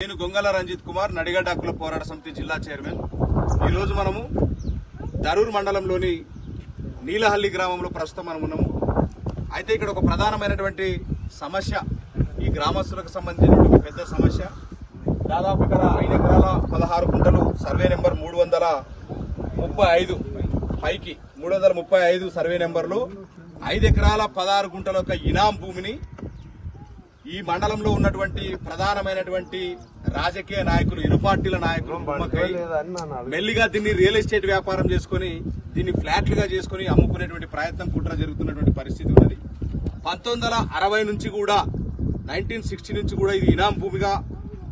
నేను గొంగల రంజిత్ కుమార్, నడిగడ్డ హక్కుల పోరాట సమితి జిల్లా చైర్మన్. ఈరోజు మనము దరూర్ మండలంలోని నీలహల్లి గ్రామంలో ప్రస్తుతం మనం ఉన్నాము. అయితే ఇక్కడ ఒక ప్రధానమైనటువంటి సమస్య, ఈ గ్రామస్తులకు సంబంధించినటువంటి పెద్ద సమస్య. దాదాపు ఇక్కడ 5 ఎకరాల 16 గుంటలు సర్వే నెంబర్ 335 పైకి 335 సర్వే నెంబర్లో 5 ఎకరాల 16 గుంటల ఒక ఇనాం భూమిని ఈ మండలంలో ఉన్నటువంటి ప్రధానమైనటువంటి రాజకీయ నాయకులు, ఇరు పార్టీల నాయకులు మెల్లిగా దీన్ని రియల్ ఎస్టేట్ వ్యాపారం చేసుకుని దీన్ని ఫ్లాట్లుగా చేసుకుని అమ్ముకునేటువంటి ప్రయత్నం, కుట్ర జరుగుతున్నటువంటి పరిస్థితి ఉన్నది. 1960 నుంచి కూడా 1960 నుంచి కూడా ఇది ఇనాం భూమిగా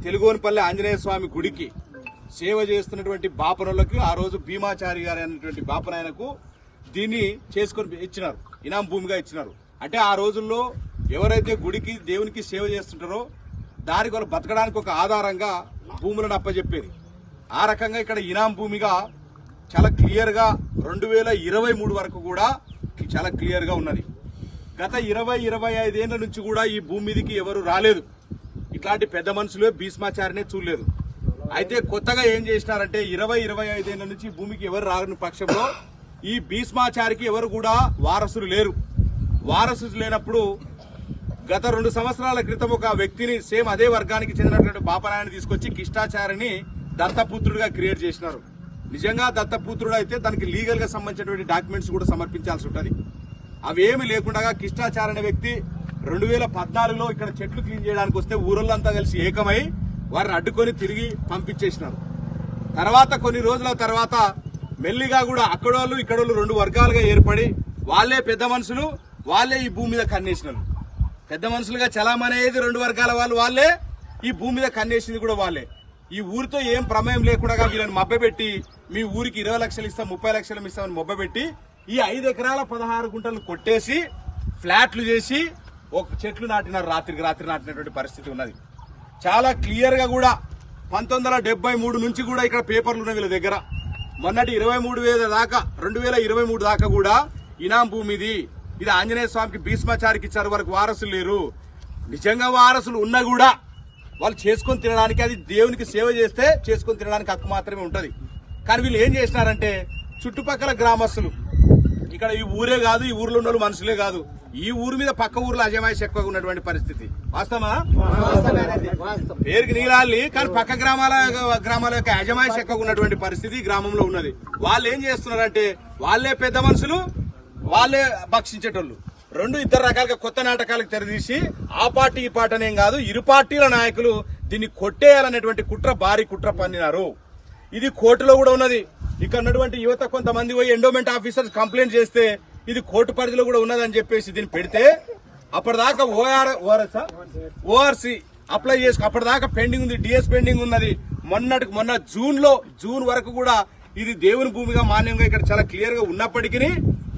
తెలుగోనిపల్లి ఆంజనేయ స్వామి గుడికి సేవ చేస్తున్నటువంటి బాపనులకు ఆ రోజు భీమాచారి గారు అనేటువంటి బాపనాయనకు దీన్ని చేసుకొని ఇచ్చినారు, ఇనాం భూమిగా ఇచ్చినారు. అంటే ఆ రోజుల్లో ఎవరైతే గుడికి దేవునికి సేవ చేస్తుంటారో దానికి వాళ్ళు బతకడానికి ఒక ఆధారంగా భూములను అప్పచెప్పేది. ఆ రకంగా ఇక్కడ ఇనాం భూమిగా చాలా క్లియర్ గా 2023 వరకు కూడా చాలా క్లియర్ గా ఉన్నది. గత 20-25 ఏళ్ల నుంచి కూడా ఈ భూమి మీదకి ఎవరు రాలేదు, ఇట్లాంటి పెద్ద మనుషులే భీష్మాచారినే చూడలేదు. అయితే కొత్తగా ఏం చేసినారంటే 20-25 ఏళ్ల నుంచి భూమికి ఎవరు రాని పక్షంలో ఈ భీష్మాచారికి ఎవరు కూడా వారసులు లేరు. వారసులు లేనప్పుడు గత 2 సంవత్సరాల క్రితం ఒక వ్యక్తిని, సేమ్ అదే వర్గానికి చెందినటువంటి బాపనాయని తీసుకొచ్చి కిష్టాచారిని దత్తపుత్రుడిగా క్రియేట్ చేసినారు. నిజంగా దత్తపుత్రుడు అయితే దానికి లీగల్ గా సంబంధించినటువంటి డాక్యుమెంట్స్ కూడా సమర్పించాల్సి ఉంటుంది. అవేమి లేకుండా కిష్టాచారి అనే వ్యక్తి 2014లో ఇక్కడ చెట్లు క్లీన్ చేయడానికి వస్తే ఊరళ్ళంతా కలిసి ఏకమై వారిని అడ్డుకొని తిరిగి పంపించేసినారు. తర్వాత కొన్ని రోజుల తర్వాత మెల్లిగా కూడా అక్కడోళ్ళు ఇక్కడోళ్ళు 2 వర్గాలుగా ఏర్పడి వాళ్లే పెద్ద మనుషులు, వాళ్లే ఈ భూమి మీద కన్నేసినారు. పెద్ద మనుషులుగా చలామనేది 2 వర్గాల వాళ్ళు, వాళ్లే ఈ భూమి మీద కన్నేసింది కూడా వాళ్లే. ఈ ఊరితో ఏం ప్రమేయం లేకుండా వీళ్ళని మభ్యపెట్టి మీ ఊరికి 20 లక్షలు ఇస్తాం, 30 లక్షలు ఇస్తామని మభ్యపెట్టి ఈ 5 ఎకరాల 16 గుంటలను కొట్టేసి ఫ్లాట్లు చేసి ఒక చెట్లు నాటినారు. రాత్రికి రాత్రి నాటినటువంటి పరిస్థితి ఉన్నది. చాలా క్లియర్ గా కూడా 1973 నుంచి కూడా ఇక్కడ పేపర్లు ఉన్నాయి వీళ్ళ దగ్గర. మొన్నటి 2023 దాకా కూడా ఇనాం భూమి ఇది ఆంజనేయ స్వామికి భీష్మాచారికి ఇచ్చారు, వరకు వారసులు లేరు. నిజంగా వారసులు ఉన్నా కూడా వాళ్ళు చేసుకొని తినడానికి, అది దేవునికి సేవ చేస్తే చేసుకొని తినడానికి హక్కు మాత్రమే ఉంటది. కానీ వీళ్ళు ఏం చేసినారంటే చుట్టుపక్కల గ్రామస్తులు, ఇక్కడ ఈ ఊరే కాదు, ఈ ఊర్లో ఉన్న మనుషులే కాదు, ఈ ఊరు మీద పక్క ఊర్లో అజమాయిషి ఎక్కువగా ఉన్నటువంటి పరిస్థితి. వాస్తవమా? పేరుకి నీలాలి, కానీ పక్క గ్రామాల యొక్క అజమాయిషి ఎక్కువగా ఉన్నటువంటి పరిస్థితి గ్రామంలో ఉన్నది. వాళ్ళు ఏం చేస్తున్నారంటే వాళ్ళే పెద్ద మనుషులు, వాళ్ళే భక్షించేటోళ్ళు. 2 రకాలుగా కొత్త నాటకాలకు తెరదీసి ఆ పార్టీ ఈ పార్టీ అనేం కాదు, ఇరు పార్టీల నాయకులు దీన్ని కొట్టేయాలనేటువంటి భారీ కుట్ర పన్నినారు. ఇది కోర్టులో కూడా ఉన్నది. ఇక్కడ ఉన్నటువంటి యువత కొంతమంది పోయి ఎండోమెంట్ ఆఫీసర్స్ కంప్లైంట్ చేస్తే ఇది కోర్టు పరిధిలో కూడా ఉన్నదని చెప్పేసి దీన్ని పెడితే అప్పటిదాకా ఓఆర్సీ అప్లై చేసుకో, అప్పటిదాకా పెండింగ్ ఉంది, డిఎస్ పెండింగ్ ఉన్నది. మొన్న జూన్ వరకు కూడా ఇది దేవుని భూమిగా మాన్యంగా ఇక్కడ చాలా క్లియర్ గా ఉన్నప్పటికీ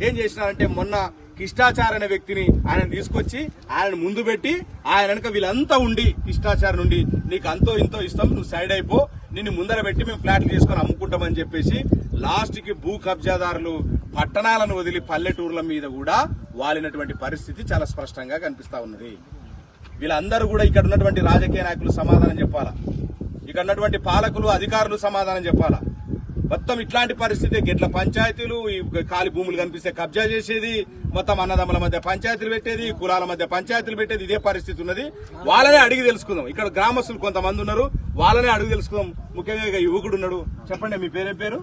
ఏం చేసినారంటే మొన్న కిష్టాచారి అనే వ్యక్తిని ఆయన తీసుకొచ్చి ఆయన ముందు పెట్టి ఆయన వెనక వీళ్ళంతా ఉండి కిష్టాచారి నుండి నీకు అంతో ఇంతో ఇస్తాం, నువ్వు సైడ్ అయిపో, నిన్ను ముందర పెట్టి మేము ఫ్లాట్లు చేసుకుని అమ్ముకుంటామని చెప్పేసి లాస్ట్ కి భూ కబ్జాదారులు పట్టణాలను వదిలి పల్లెటూర్ల మీద కూడా వాలినటువంటి పరిస్థితి చాలా స్పష్టంగా కనిపిస్తా ఉన్నది. వీళ్ళందరూ కూడా ఇక్కడ ఉన్నటువంటి రాజకీయ నాయకులు సమాధానం చెప్పాలా, ఇక్కడ ఉన్నటువంటి పాలకులు అధికారులు సమాధానం చెప్పాలా. మొత్తం ఇట్లాంటి పరిస్థితి, గిట్ల పంచాయతీలు, ఈ ఖాళీ భూములు కనిపిస్తే కబ్జా చేసేది, మొత్తం అన్నదమ్ముల మధ్య పంచాయతీలు పెట్టేది, కులాల మధ్య పంచాయతీలు పెట్టేది, ఇదే పరిస్థితి ఉన్నది. వాళ్ళనే అడిగి తెలుసుకుందాం. ఇక్కడ గ్రామస్తులు కొంతమంది ఉన్నారు, వాళ్ళనే అడిగి తెలుసుకుందాం. ముఖ్యంగా యువకుడు ఉన్నాడు. చెప్పండి, మీ పేరు?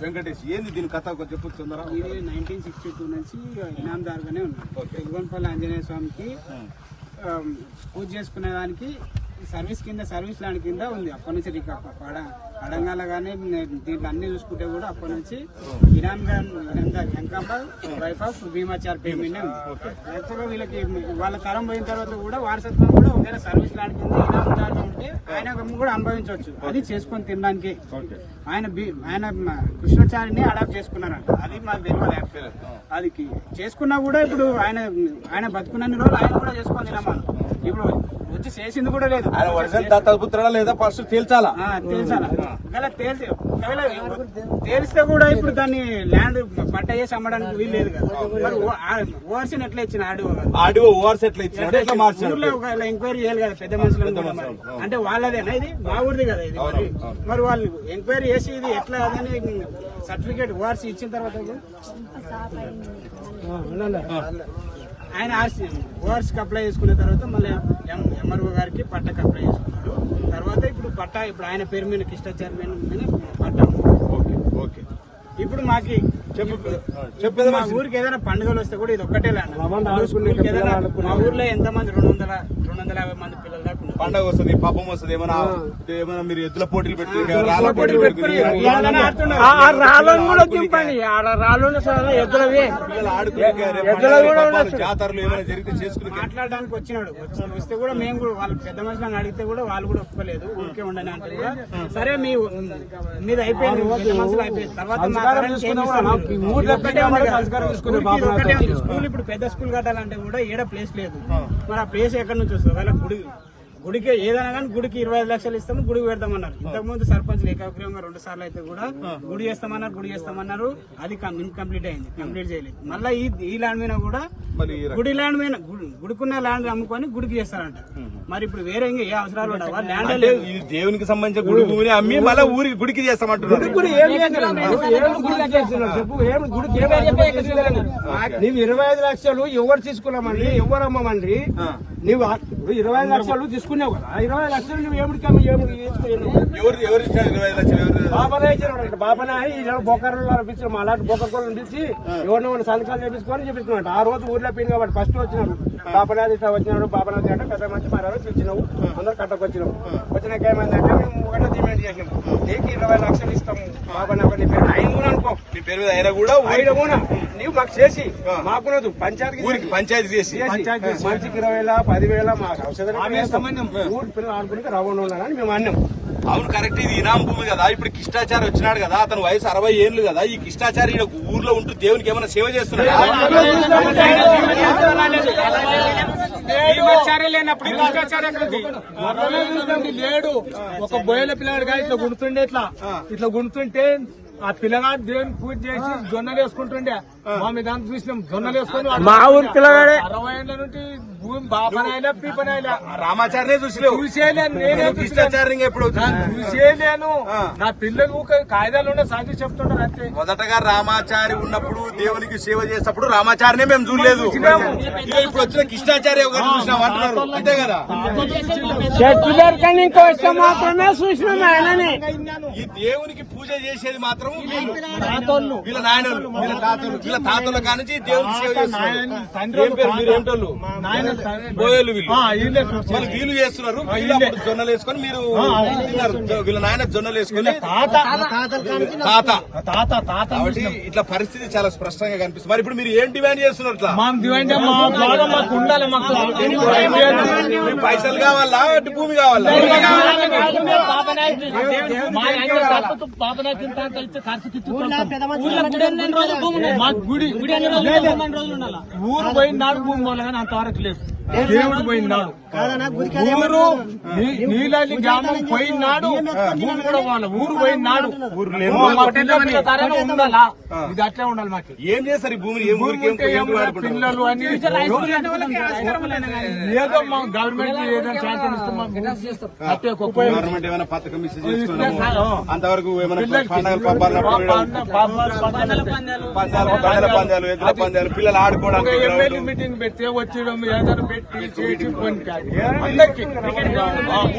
వెంకటేష్. ఏంది దీని కథ చెప్పుతుందరా? 1962 నుంచి ఇనాందారుగానే ఉన్నాడు. తెలుగోనిపల్లి ఆంజనేయ స్వామికి పూజ చేసుకునే దానికి సర్వీస్ ల్యాండ్ కింద ఉంది. అప్పటి నుంచి అడంగాల కానీ దీంట్లో అన్ని చూసుకుంటే కూడా అప్పటి నుంచి వెంకమ్మ వైఫ్ ఆఫ్ భీమాచారి పేమెంట్ ఉంది. యాక్చువల్గా వీళ్ళకి వాళ్ళ తరం పోయిన తర్వాత కూడా వారసత్వం కూడా ఒకవేళ సర్వీస్ ల్యాండ్ కింద ఇనాందారుగా ఉంటే ఆయన కూడా అనుభవించవచ్చు. అది చేసుకొని తినడానికి ఆయన కృష్ణచారిని అడాప్ట్ చేసుకున్నారంట. అది మాకు తెలియదు. అది చేసుకున్నా కూడా ఇప్పుడు ఆయన బతుకున్నన్ని రోజులు ఆయన కూడా చేసుకొని తినమని. ఇప్పుడు వచ్చి చేసింది కూడా లేదు. ఆయన ఒరిజినల్ దత్తపుత్రుడా లేదా ఫస్ట్ తేల్చాలా. తేల్చాలా ఒకవేళ తేలిస్తే కూడా ఇప్పుడు దాన్ని ల్యాండ్ పట్ట చేసి అమ్మడానికి వీలు లేదు కదా. మరి ఓవర్సీని ఎట్లా ఇచ్చిన ఆడియో ఓవర్స్ ఎట్లా ఇచ్చాడు, ఎట్లా మార్చాడు? ఊర్లో ఒకవేళ ఎంక్వైరీ చేయాలి కదా పెద్ద మనుషులు అంటే వాళ్ళదేనా ఇది మా ఊరిది కదా ఇది. మరి వాళ్ళు ఎంక్వైరీ చేసి ఇది ఎట్లా అదని సర్టిఫికేట్ ఓఆర్సీ ఇచ్చిన తర్వాత ఆయన ఓఆర్సీకి అప్లై చేసుకున్న తర్వాత మళ్ళీ ఎంఆర్ఓ గారికి పట్టకు అప్లై చేసుకున్నాడు. తర్వాత ఇప్పుడు పట్టా ఇప్పుడు ఆయన పేరు మీద కిష్టాచారి మీద పట్టా. ఇప్పుడు మాకి చెప్పేది మా ఊరికి ఏదైనా పండుగలు వస్తే కూడా ఇది ఒక్కటే ల్యాండ్. మా ఊర్లో ఎంత మంది 250 మంది పిల్లలు దాకా పండుగ వస్తుంది, పాపం వస్తుంది, ఏమైనా మీరు ఎద్దుల పోటీలు పెట్టుకుని జాతరలు ఏమైనా జరిగితే చేసుకుని మాట్లాడడానికి వచ్చినాడు. వస్తే కూడా మేము కూడా వాళ్ళు పెద్ద మనుషులను అడిగితే కూడా వాళ్ళు కూడా ఒప్పుకోలేదు, ఊరికే ఉండని అంటే కూడా సరే మీది అయిపోయింది, పెద్ద మనుషులు అయిపోయింది. తర్వాత స్కూల్ ఇప్పుడు పెద్ద స్కూల్ కట్టాలంటే కూడా ఏడ ప్లేస్ లేదు. మరి ఆ ప్లేస్ ఎక్కడి నుంచి వస్తుంది? వాళ్ళ గుడికి ఏదైనా కానీ గుడికి 25 లక్షలు ఇస్తాము, గుడికి పెడతామన్నారు. ఇంతకు ముందు సర్పంచ్లు ఏకగ్రీవంగా 2 సార్లు అయితే కూడా గుడి చేస్తామన్నారు. అది ఇన్కంప్లీట్ అయింది, కంప్లీట్ చేయలేదు. మళ్ళీ ఈ ల్యాండ్ మీద కూడా గుడి ల్యాండ్ మీద గుడికున్న ల్యాండ్ అమ్ముకొని గుడికి చేస్తారంట. మరి ఇప్పుడు వేరే ఇంకా ఏ అవసరాలు ఉండవా? ల్యాండ్ లేదు, దేవునికి సంబంధించిన గుడి భూమిని అమ్మి మళ్ళీ ఊరికి గుడికి చేస్తామంటున్నారు. నీవు 25 లక్షలు ఎవరు తీసుకున్నామండి, ఎవరు అమ్మమండి? నువ్వు 25 లక్షలు తీసుకున్నావు కదా, 20 లక్షలు నువ్వు ఏమిటికి బాబానే బొక్కర్లు అనిపించిన మా అలాంటి బొక్కర్లు పిలిచి ఎవరిని సంతకాలు చేపించుకొని చూపిస్తున్నాడు. ఆ రోజు ఊర్లో పోయింది కాబట్టి ఫస్ట్ వచ్చినాడు బాబనాథ్ ఇట్లా వచ్చినాడు. బాబనాథ్ అంటే పెద్ద మంచి మారారు పిలిచినావు, అందరూ కట్టకొచ్చినావు. వచ్చినాక ఏమైందంటే మేము ఒకటే డిమాండ్ చేసినాము, నీకు 20 లక్షలు ఇస్తాము బాబానాథ్ నీ పేరు ఆయన కూడా అనుకో, నీ పేరు మీద అయినా కూడా నీవు మాకు చేసి మాకున్నదు పంచాయతీ చేసి మంచికి 20,000 10,000 మాకు ఔషధం ఊరి పిల్లలు ఆడుకుంటే రవ్వండి ఉండాలని మేము అన్నాం. అవును కరెక్ట్, ఇది ఇనాం భూమి కదా. ఇప్పుడు కిష్టాచారి వచ్చినాడు కదా, అతను వయసు 60 ఏళ్ళు కదా. ఈ కిష్టాచారి ఊర్లో ఉంటూ దేవునికి ఏమైనా సేవ చేస్తున్నాడు? లేడు ఒక బోయల పిల్లగాడు ఇట్లా గుర్తుండే, ఇట్లా గుర్తుంటే ఆ పిల్లగాడు దేవుని పూజ చేసి జొన్నలు వేసుకుంటుండే. మా మీద చూసినాం జొన్నలు వేసుకొని మా ఊరి పిల్లగాడే 60 ఏళ్ల నుండి భూమి బాపనైనా పీపనైనా రామాచార్య చూసేలేను, నా పిల్లలు కాయిదాలు ఉండే సాధ్యం చెప్తుంటారు అంతే. మొదటగా రామాచారి ఉన్నప్పుడు దేవునికి సేవ చేసినప్పుడు రామాచారినే మేము చూడలేదు. ఇప్పుడు వచ్చిన కిష్టాచార్య ఒకటి చూసినాం అంటున్నారు, అంతే కదా? మాత్రమే చూసినాం ఆయనని. ఈ దేవునికి పూజ చేసేది మాత్రం వీళ్ళ నాయనలు, వీళ్ళ తాతలు, వీళ్ళ తాతల కానించి దేవునికి సేవ చేస్తున్నారు. మీరేంటోళ్ళు బోయలు వీళ్ళు వీళ్ళు చేస్తున్నారు. జొన్నలు వేసుకొని మీరు తిన్నారు, వీళ్ళ నాయన జొన్నలు వేసుకొని తాత. కాబట్టి ఇట్లా పరిస్థితి చాలా స్పష్టంగా కనిపిస్తుంది. మరి ఇప్పుడు మీరు ఏం డిమాండ్ చేస్తున్నారు? ఇట్లా పైసలు కావాలా, భూమి కావాలా? ఊరు పోయినాడు భూమి కానీ అంతవరకు లేదు. దేవుడు పోయినాడు, ఊరు నీళ్ళని గ్రామం పోయినాడు, భూమి కూడా వాళ్ళ ఊరు పోయినాడు. ఉండాలా? ఇది అట్లే ఉండాలి. మాకు ఏం చేస్తారు ఈ భూమిని? పిల్లలు అని ఏదో మా గవర్నమెంట్ ఏదైనా శాంక్షన్ ఇస్తే గవర్నమెంట్ ఏమైనా పథకం అంతవరకు పందాలు, ఎద్దుల పందాలు, పిల్లలు ఆడుకోవడానికి మీటింగ్ పెడితే వచ్చేయడం ఏదైనా పెట్టి చేసి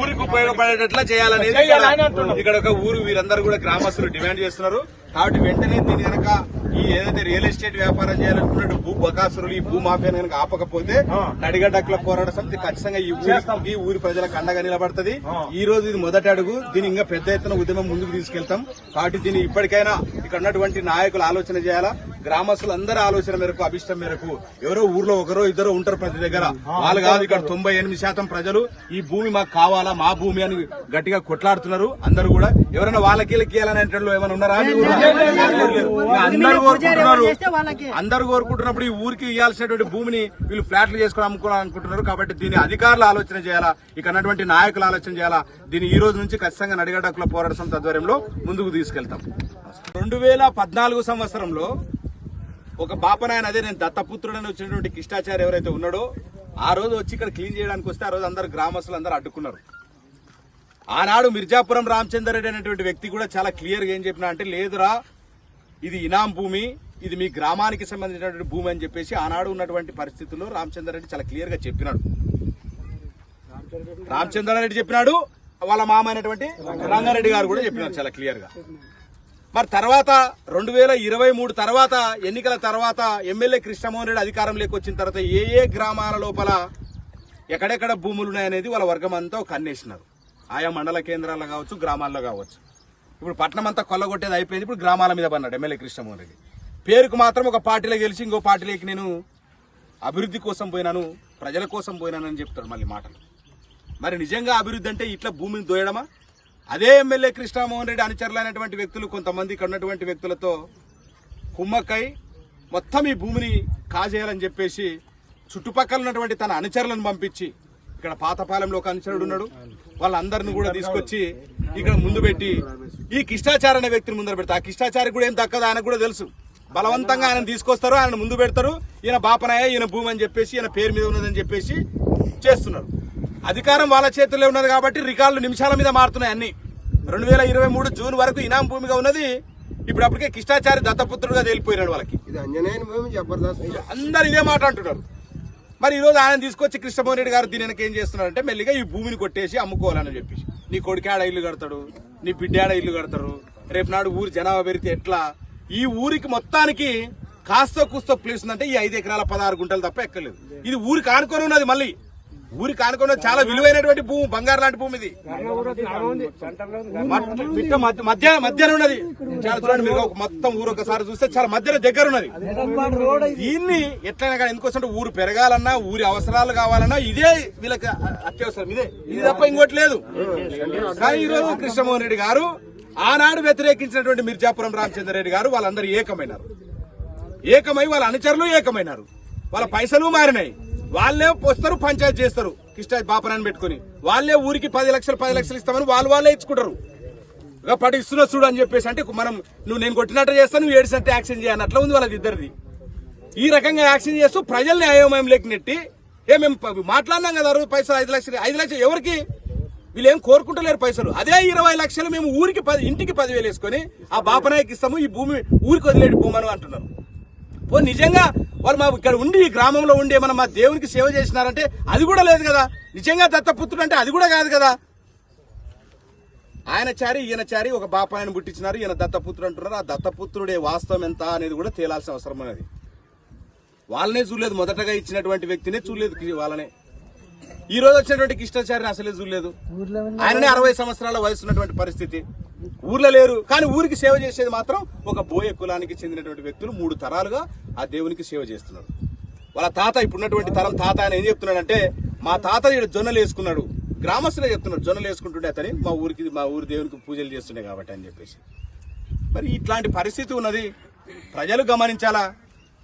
ఊరికి ఉపయోగపడేటట్లా చేయాలనేది ఇక్కడ ఒక ఊరు వీరందరూ కూడా గ్రామస్తులు డిమాండ్ చేస్తున్నారు. కాబట్టి వెంటనే దీని కనుక ఈ ఏదైతే రియల్ ఎస్టేట్ వ్యాపారం చేయాలనుకున్నట్టు భూ బకాసురులు ఈ భూ మాఫియాను కనుక ఆపకపోతే నడిగడ్డకుల పోరాట సమితి ఖచ్చితంగా ఈ ఊరి ప్రజలకు అండగా నిలబడుతుంది. ఈ రోజు ఇది మొదటి అడుగు, దీని ఇంకా పెద్ద ఎత్తున ఉద్యమం ముందుకు తీసుకెళ్తాం. కాబట్టి దీన్ని ఇప్పటికైనా ఇక్కడ ఉన్నటువంటి నాయకులు ఆలోచన చేయాలా. గ్రామస్తులందరి ఆలోచన మేరకు అభిష్టం మేరకు ఎవరో ఊర్లో ఒకరో ఇద్దరు ఉంటారు ప్రతి దగ్గర, వాళ్ళు కాదు ఇక్కడ 98% ప్రజలు ఈ భూమి మాకు కావాలా, మా భూమి అని గట్టిగా కొట్లాడుతున్నారు. అందరూ కూడా ఎవరైనా వాళ్ళకి ఇవ్వాలనేటట్లు ఏమైనా ఉన్నారా? అందరూ కోరుకుంటున్నప్పుడు ఈ ఊరికి ఇవ్వాల్సినటువంటి భూమిని వీళ్ళు ఫ్లాట్లు చేసుకుని అమ్ముకోవాలనుకుంటున్నారు. కాబట్టి దీని అధికారులు ఆలోచన చేయాలా, ఇక్కడ ఉన్నటువంటి నాయకులు ఆలోచన చేయాలా. దీన్ని ఈ రోజు నుంచి ఖచ్చితంగా నడిగడ్డ హక్కుల పోరాట సమితి ఆధ్వర్యంలో ముందుకు తీసుకెళ్తాం. 2014 సంవత్సరంలో ఒక బాపనాయన, అదే నేను దత్తపుత్రుడని వచ్చినటువంటి కిష్టాచారి ఎవరైతే ఉన్నాడో ఆ రోజు వచ్చి ఇక్కడ క్లీన్ చేయడానికి వస్తే ఆ రోజు అందరు గ్రామస్తులు అందరూ అడ్డుకున్నారు. ఆనాడు మిర్జాపురం రామచందర్ రెడ్డి అనేటువంటి వ్యక్తి కూడా చాలా క్లియర్గా ఏం చెప్పినా అంటే, లేదురా ఇది ఇనాం భూమి, ఇది మీ గ్రామానికి సంబంధించినటువంటి భూమి అని చెప్పేసి ఆనాడు ఉన్నటువంటి పరిస్థితుల్లో రామచందర్ రెడ్డి చాలా క్లియర్ గా చెప్పినాడు. రామచందర్ రెడ్డి చెప్పినాడు, వాళ్ళ మామ అయినటువంటి రంగారెడ్డి గారు కూడా చెప్పినారు చాలా క్లియర్ గా. మరి తర్వాత 2023 తర్వాత ఎన్నికల తర్వాత ఎమ్మెల్యే కృష్ణమోహన్ రెడ్డి అధికారంలోకి వచ్చిన తర్వాత ఏ గ్రామాల లోపల ఎక్కడెక్కడ భూములు ఉన్నాయనేది వాళ్ళ వర్గం అంతా కన్నేసినారు. ఆయా మండల కేంద్రాల్లో కావచ్చు, గ్రామాల్లో కావచ్చు. ఇప్పుడు పట్నం అంతా కొల్లగొట్టేది అయిపోయింది, ఇప్పుడు గ్రామాల మీద పన్నాడు ఎమ్మెల్యే కృష్ణమోహన్ రెడ్డి. పేరుకు మాత్రం ఒక పార్టీలో గెలిచి ఇంకో పార్టీలోకి నేను అభివృద్ధి కోసం పోయినాను, ప్రజల కోసం పోయినానని చెప్తాడు మళ్ళీ మాటలు. మరి నిజంగా అభివృద్ధి అంటే ఇట్లా భూమిని దోయడమా? అదే ఎమ్మెల్యే కృష్ణమోహన్ రెడ్డి అనుచరులైనటువంటి వ్యక్తులు కొంతమంది ఇక్కడ ఉన్నటువంటి వ్యక్తులతో కుమ్మక్కై మొత్తం ఈ భూమిని కాజేయాలని చెప్పేసి చుట్టుపక్కల ఉన్నటువంటి తన అనుచరులను పంపించి, ఇక్కడ పాతపాలెంలో ఒక అనుచరుడు ఉన్నాడు, వాళ్ళందరిని కూడా తీసుకొచ్చి ఇక్కడ ముందు పెట్టి ఈ కిష్టాచారి అనే వ్యక్తిని ముందర పెడతారు. ఆ కిష్టాచారి కూడా ఏం దక్కదు, ఆయనకు కూడా తెలుసు. బలవంతంగా ఆయన తీసుకొస్తారు, ఆయన ముందు పెడతారు. ఈయన బాపనాయ, ఈయన భూమి అని చెప్పేసి, ఈయన పేరు మీద ఉన్నదని చెప్పేసి చేస్తున్నారు. అధికారం వాళ్ళ చేతుల్లో ఉన్నది కాబట్టి రికార్డులు నిమిషాల మీద మారుతున్నాయి అన్ని. 2023 జూన్ వరకు ఇనాం భూమిగా ఉన్నది, ఇప్పుడు అప్పటికే కిష్టాచారి దత్తపుత్రుడుగా తేలిపోయినాడు. వాళ్ళకి అందరు ఇదే మాట అంటున్నారు. మరి ఈ రోజు ఆయన తీసుకొచ్చి కృష్ణమోహన్ రెడ్డి గారు దీనికి ఏం చేస్తున్నారంటే మెల్లిగా ఈ భూమిని కొట్టేసి అమ్ముకోవాలని చెప్పేసి, నీ కొడుకాడ ఇల్లు కడతాడు, నీ బిడ్డాడ ఇల్లు కడతారు, రేపు నాడు ఊరు జనాభా పెరిగితే ఎట్లా? ఈ ఊరికి మొత్తానికి కాస్త కూస్తో ప్లేస్ ఉందంటే ఈ 5 ఎకరాల 16 గుంటలు తప్ప ఎక్కలేదు. ఇది ఊరికి ఆనుకొని ఉన్నది, మళ్ళీ ఊరికి ఆనుకున్న చాలా విలువైనటువంటి భూమి, బంగారు లాంటి భూమి ఇది. మధ్యన ఉన్నది, చాలా చూడండి మీరు, మొత్తం ఊరు ఒకసారి చూస్తే చాలా మధ్యన దగ్గర ఉన్నది. దీన్ని ఎట్లయినా కానీ ఎందుకోసం ఊరు పెరగాలన్నా, ఊరి అవసరాలు కావాలన్నా ఇదే వీళ్ళకి అత్యవసరం, ఇది తప్ప ఇంకోటి లేదు. కానీ ఈ రోజు కృష్ణమోహన్ రెడ్డి గారు ఆనాడు వ్యతిరేకించినటువంటి మిర్జాపురం రామచంద్ర రెడ్డి గారు వాళ్ళందరూ ఏకమై వాళ్ళ అనుచరులు ఏకమైనారు. వాళ్ళ పైసలు మారినాయి. వాళ్ళే వస్తారు, పంచాయతీ చేస్తారు, కిష్ట బాపనాన్ని పెట్టుకుని వాళ్ళే ఊరికి 10 లక్షలు ఇస్తామని వాళ్ళే ఇచ్చుకుంటారు. పడి ఇస్తున్నా చూడు అని చెప్పేసి, అంటే మనం నేను కొట్టినట్టు చేస్తాను, నువ్వు ఏడిసినట్టు యాక్షన్ చేయని అట్లా ఉంది వాళ్ళది ఇద్దరిది. ఈ రకంగా యాక్షన్ చేస్తూ ప్రజల్ని అయోమయం లేక నెట్టి, మేము మాట్లాడినాం కదా పైసలు 5 లక్షలు ఎవరికి? వీళ్ళు ఏం కోరుకుంటలేరు పైసలు. అదే 20 లక్షలు మేము ఊరికి ఇంటికి 10,000 వేసుకొని ఆ బాపనాయకి ఇస్తాము, ఈ భూమి ఊరికి వదిలేడు భూమని అంటున్నారు. నిజంగా వాళ్ళు మా ఇక్కడ ఉండి ఈ గ్రామంలో ఉండి ఏమన్నా మా దేవునికి సేవ చేసినారంటే అది కూడా లేదు కదా. నిజంగా దత్తపుత్రుడు అంటే అది కూడా కాదు కదా. ఆయన చారి ఈయన చారి ఒక బాపాయని పుట్టించినారు, ఈయన దత్తపుత్రుడు అంటున్నారు. ఆ దత్తపుత్రుడే వాస్తవం ఎంత అనేది కూడా తేలాల్సిన అవసరం అనేది. వాళ్ళనే చూడలేదు, మొదటగా ఇచ్చినటువంటి వ్యక్తినే చూడలేదు వాళ్ళనే. ఈ రోజు వచ్చినటువంటి కిష్టాచారిని అసలే చూడలేదు. ఆయననే 60 సంవత్సరాల వయసు ఉన్నటువంటి పరిస్థితి, ఊర్లో లేరు. కానీ ఊరికి సేవ చేసేది మాత్రం ఒక బోయ కులానికి చెందినటువంటి వ్యక్తులు 3 తరాలుగా ఆ దేవునికి సేవ చేస్తున్నారు. వాళ్ళ తాత, ఇప్పుడున్నటువంటి తరం తాత ఆయన ఏం చెప్తున్నాడంటే, మా తాత ఇక్కడ జొన్నలు వేసుకున్నాడు, గ్రామస్తులే చెప్తున్నాడు, జొన్నలు వేసుకుంటుండే అతని మా ఊరి దేవునికి పూజలు చేస్తుండే కాబట్టి అని చెప్పేసి. మరి ఇట్లాంటి పరిస్థితి ఉన్నది, ప్రజలు గమనించాలా.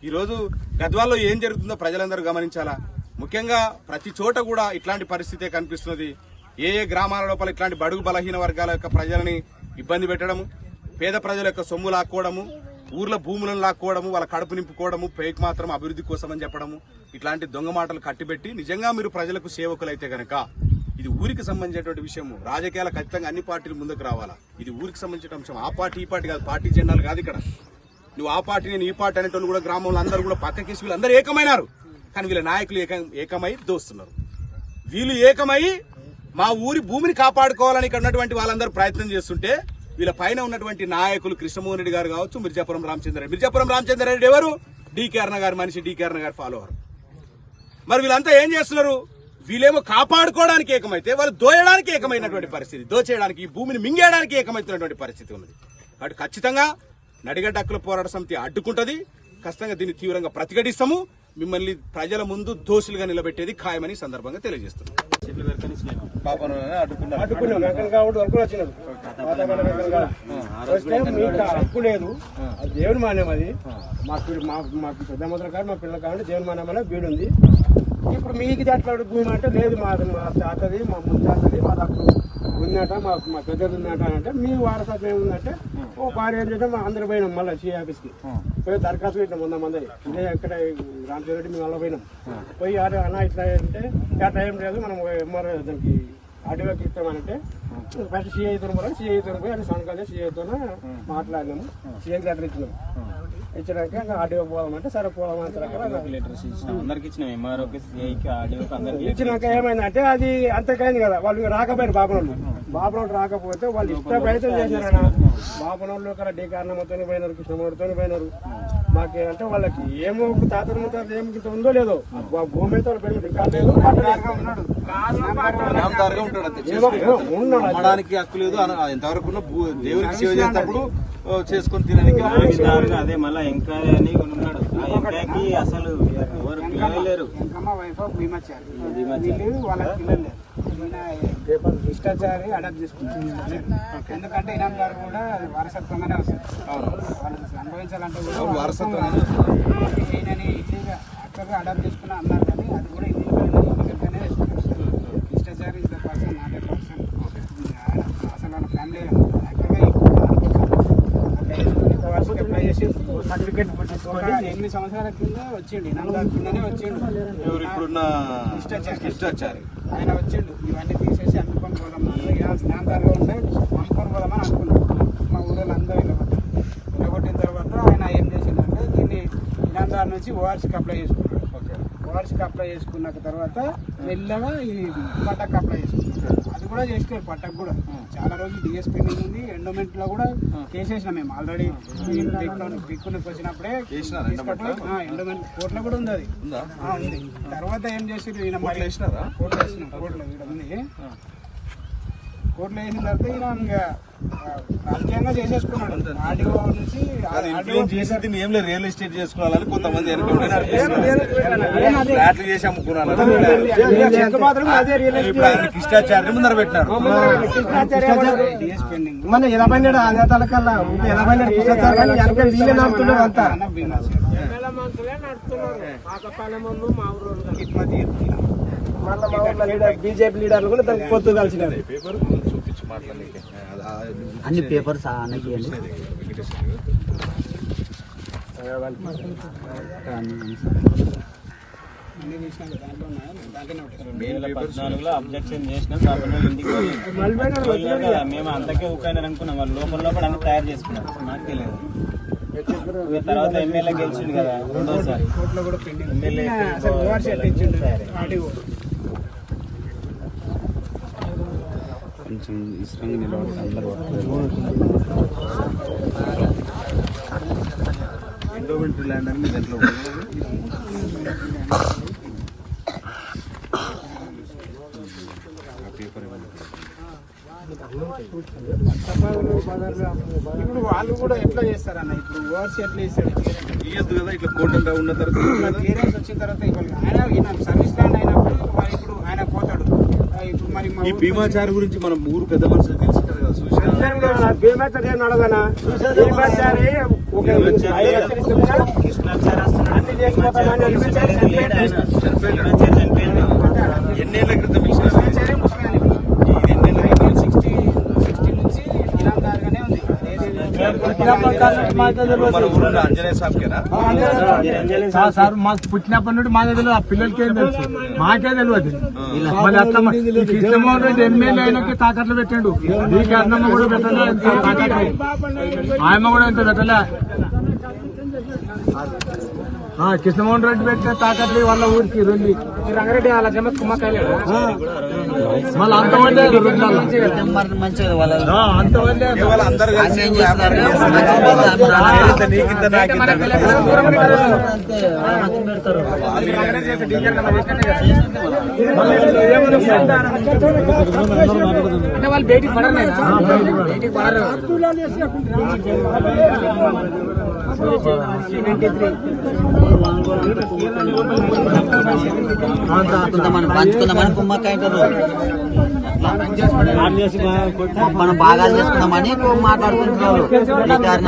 ఈరోజు గద్వాల్లో ఏం జరుగుతుందో ప్రజలందరూ గమనించాలా. ముఖ్యంగా ప్రతి చోట కూడా ఇట్లాంటి పరిస్థితే కనిపిస్తున్నది. ఏ గ్రామాల లోపల ఇట్లాంటి బడుగు బలహీన వర్గాల యొక్క ప్రజలని ఇబ్బంది పెట్టడము, పేద ప్రజల యొక్క సొమ్ము లాక్కోవడము, ఊర్ల భూములను లాక్కోవడము, వాళ్ళ కడుపు నింపుకోవడము, పేక్ మాత్రం అభివృద్ధి కోసం అని చెప్పడము, ఇట్లాంటి దొంగ మాటలు కట్టిపెట్టి నిజంగా మీరు ప్రజలకు సేవకులైతే గనక ఇది ఊరికి సంబంధించినటువంటి విషయము. రాజకీయాలు ఖచ్చితంగా అన్ని పార్టీలు ముందుకు రావాలా. ఇది ఊరికి సంబంధించిన అంశం. ఆ పార్టీ ఈ పార్టీ కాదు, పార్టీ జెండాలు కాదు ఇక్కడ. నువ్వు ఆ పార్టీ నేను ఈ పార్టీ అనేటోళ్ళు కూడా గ్రామంలో అందరూ కూడా పక్కకేసి వీళ్ళందరూ ఏకమైనారు. కానీ వీళ్ళ నాయకులు ఏకమై దోస్తున్నారు. వీళ్ళు ఏకమై మా ఊరి భూమిని కాపాడుకోవాలని ఇక్కడ ఉన్నటువంటి వాళ్ళందరూ ప్రయత్నం చేస్తుంటే, వీళ్ళ పైన ఉన్నటువంటి నాయకులు కృష్ణమోహన్ రెడ్డి గారు కావచ్చు, మిర్జాపురం రామచంద్ర రెడ్డి ఎవరు? డీకే అరుణ గారి మనిషి, డీకే అరుణ గారి ఫాలోవర్. మరి వీళ్ళంతా ఏం చేస్తున్నారు? వీళ్ళేమో కాపాడుకోవడానికి ఏకమైతే వాళ్ళు దోయడానికి ఏకమైనటువంటి పరిస్థితి, దోచేయడానికి, ఈ భూమిని మింగేయడానికి ఏకమవుతున్నటువంటి పరిస్థితి ఉన్నది. కాబట్టి ఖచ్చితంగా నడిగడ్డ హక్కుల పోరాట సమితి అడ్డుకుంటది. ఖచ్చితంగా దీన్ని తీవ్రంగా ప్రతిఘటిస్తాము. మిమ్మల్ని ప్రజల ముందు దోషులుగా నిలబెట్టేది ఖాయమని సందర్భంగా తెలియజేస్తున్నాం. అడ్డుకున్నాం వెంకన్న కాబట్టి వరకు వచ్చినారు. వస్తే మీకు హక్కు లేదు, అది దేవుని మాన్యం. అది మాకు పెద్ద ముద్ర కాదు, మా పిల్లల కాబట్టి దేవుని మాన్యం అనే వీడు ఉంది. ఇప్పుడు మీకు అట్లా భూమి అంటే లేదు, మా తాతది, మా ముత్తాతది, మా హక్కు ఉందట, మా పెద్దది ఉందట అంటే మీ వారసత్వం ఏముందంటే ఓ భార్య ఏం చేద్దాం అందరు పోయినాం. మళ్ళీ సిఐ ఆఫీస్కి పోయి దరఖాస్తు పెట్టినాం 100 మంది. ఇదే ఎక్కడ రామచంద్రెడ్డి మేము అలా పోయినాం. పోయి అన్న ఇట్లా అంటే టైం లేదు, మనం ఎంఆర్ఓ దానికి ఆర్టీఓకి ఇస్తామనంటే ఫస్ట్ సిఐ తోని పోయి అని సంతకాలు సిఐతో మాట్లాడినాము. సిఐకి లెటర్ ఇచ్చినాము. ఇచ్చినాక ఆర్టీఓ పోదామంటే సరే పోదామంటే ఇచ్చినాక ఏమైందంటే అది అంతకైంది కదా. వాళ్ళు రాకపోయారు బాబునోళ్ళు రాకపోతే వాళ్ళు ఇష్ట ప్రయత్నం చేసినారన్న. బాబునోళ్ళు ఒక డి కారణంతో పోయినారు, కృష్ణమూర్తితో పోయినారు. మాకు అంటే వాళ్ళకి ఏమో తాతల ముత్తాత ఏమి ఇంత ఉందో లేదో భూమి అయితే రికార్డు లేదు, అమ్మడానికి హక్కు లేదు. ఎంతవరకు దేవునికి సేవ చేసేటప్పుడు చేసుకొని తినడానికి అదే మళ్ళీ ఎంక్వైరీ అని ఉన్నాడు. ఆ ఎంక్వైరీకి అసలు ఎవరు పిల్లలు లేరు. వాళ్ళకి పిల్లలు లేరు. భ్రష్టాచారి అడాప్ట్ చేసుకుంటారు. ఎందుకంటే ఇనాం గారు కూడా వారసత్వంగానే వస్తారు. వాళ్ళు అనుభవించాలంటే కూడా వారసత్వం అక్కగా అడాప్ట్ చేసుకున్నా అన్నారు. కానీ అది కూడా ఇల్లీగల్గానే వేసుకుంటారు. భ్రష్టాచారి is the person, not a person. అసలు వాళ్ళ ఫ్యామిలీ అప్లై చేసి సర్టిఫికేట్ 8 సంవత్సరాల కింద వచ్చిండు. ఇనాం గారి కిందనే వచ్చిండు. ఇప్పుడున్న భ్రష్టాచారి ఆయన వచ్చిండు. ఇవన్నీ తీసేసి అమ్ముకొని పోదాం, స్నాంతారుగా ఉంటే అమ్ముకొని పోదామని అనుకున్నాడు. మా ఊళ్ళో అందరూ వెళ్ళగొట్టిన తర్వాత ఆయన ఏం చేసిందంటే దీన్ని ఇనాందారు నుంచి ఓఆర్సీకి అప్లై చేసుకున్నాడు. ఓఆర్సీకి అప్లై చేసుకున్న తర్వాత మెల్లగా ఈ పట్టకు అప్లై చేసుకున్నాడు. అది కూడా చేసుకోవాలి. పట్టకు కూడా చాలా రోజులు డిఎస్ పెండింగ్ ఉంది. ఎండోమెంట్ లో కూడా కేసేసినాం మేము ఆల్రెడీ. పిక్కునికి వచ్చినప్పుడే ఎండోమెంట్ కోర్టులో కూడా ఉంది. అది ఉంది. తర్వాత ఏం చేసి ఈయన కోర్టులో వేసినాం. కోర్టులో ఇక్కడ ఉంది. కోర్టులో వేసిన తర్వాత ఈయన ఇంకా రాజకీయంగా చేసేసుకున్నాడు. ఆర్డీఓ నుంచి ఏం లేదు, రియల్ ఎస్టేట్ చేసుకోవాలని కొంతమంది ఫ్లాట్లు చేసి అమ్ముకున్నారు. భ్రష్టాచారాన్ని ముందర పెట్టినారు. మన 87 అదే తలకల్లా 87 భ్రష్టాచారాన్ని వెనక వీళ్ళే నడుపుతున్నారు అంతా. బీజేపీ లీడర్లు కూడా దానికి పొత్తు కలిసినారు. అన్ని పేపర్స్ అబ్జెక్షన్ చేసినాం. మేము అంతకే ఊకైనా అనుకున్నాం. వాళ్ళు లోపల అన్ని తయారు చేసుకున్నాం. నాకు తెలియదు. తర్వాత ఎమ్మెల్యే గెలిచిండు కదా రెండోసారి. ఎమ్మెల్యే కొంచెం ఇష్టంగా నిలబడి అందరూ ఎండోమెంట్ ల్యాండ్ అని దాంట్లో ఇప్పుడు వాళ్ళు కూడా ఎట్లా చేస్తారన్న? ఇప్పుడు ఓవర్సీ ఎట్లా చేస్తారు? ఇయ్యద్దు కదా. ఇట్లా కోర్టు ఉన్న తర్వాత క్లియరెన్స్ వచ్చిన తర్వాత ఆయన సర్వీస్ ల్యాండ్ అయినప్పుడు మరి ఇప్పుడు ఆయన పోతాడు. ఇప్పుడు మరి ఈ భీమాచారి గురించి మనం ఊరు పెద్ద మనుషులు తెలుసుంటారు కదా. భీమాచారి ఏం నడవనా? భీమాచారి ఎన్నేళ్ల క్రితం ఇచ్చినారు? అంజనేయ సార్ మాకు పుట్టినప్పటి నుండి మాకే తెలియదు. ఆ పిల్లలకి ఏం తెలుసు? మాకే తెలియదు. మళ్ళీ అట్లా కృష్ణమోహన్ రెడ్డి ఎమ్మెల్యే అయినకి తాకట్లు పెట్టాడు. ఈ కారణమ్మ కూడా పెట్టలే, ఆయమ్మ కూడా ఎంత పెట్టలే. కృష్ణమోహన్ రెడ్డి పెట్టిన తాకట్లు వాళ్ళ ఊరికి రెండు రంగారెడ్డి అలా జమ కుమ్మకాయలు మళ్ళీ అంతమంది అంతమంది వాళ్ళు బయటికి పడలేదు. పంచుకుందామని కుమ్మక్క మనం బాగా చేసుకుందామని మాట్లాడుకుంటున్నారు.